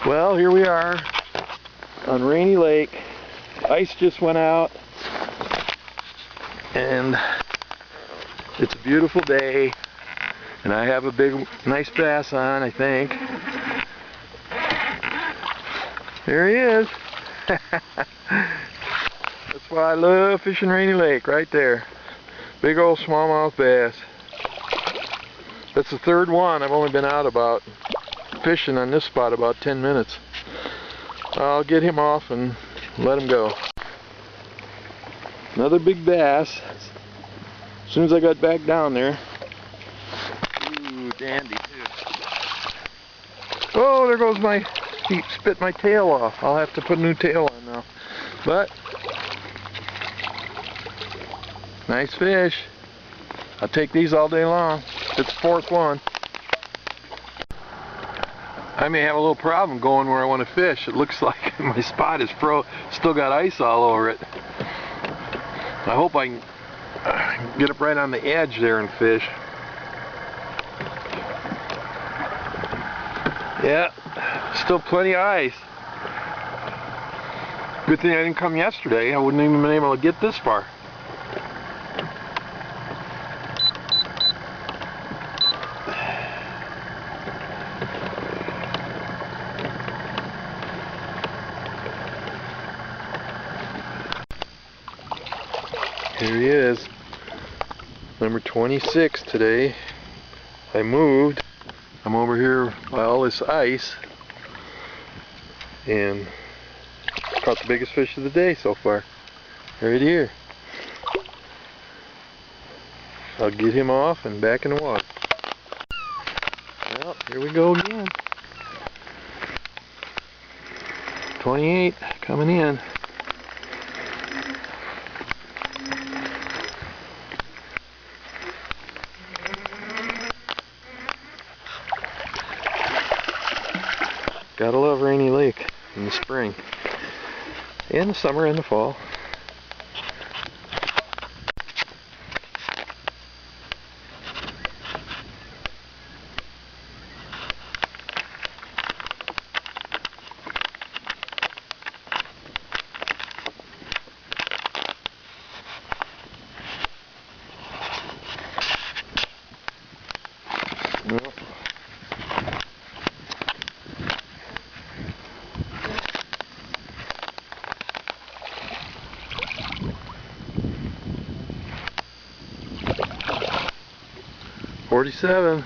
Well, here we are on Rainy Lake. Ice just went out and it's a beautiful day, and I have a big nice bass on, I think. There he is. That's why I love fishing Rainy Lake, right there. Big old smallmouth bass. That's the third one. I've only been out about fishing on this spot about 10 minutes. I'll get him off and let him go. Another big bass. As soon as I got back down there. Ooh, dandy too. Oh, there goes my, he spit my tail off. I'll have to put a new tail on now. But, nice fish. I'll take these all day long. It's the fourth one. I may have a little problem going where I want to fish. It looks like my spot is still got ice all over it. I hope I can get up right on the edge there and fish. Yeah, still plenty of ice. Good thing I didn't come yesterday. I wouldn't even been able to get this far. Here he is, number 26 today. I moved. I'm over here by all this ice and caught the biggest fish of the day so far. Right here. I'll get him off and back in the water. Well, here we go again. 28 coming in. Gotta love Rainy Lake in the spring, and the summer and the fall. Well, 47.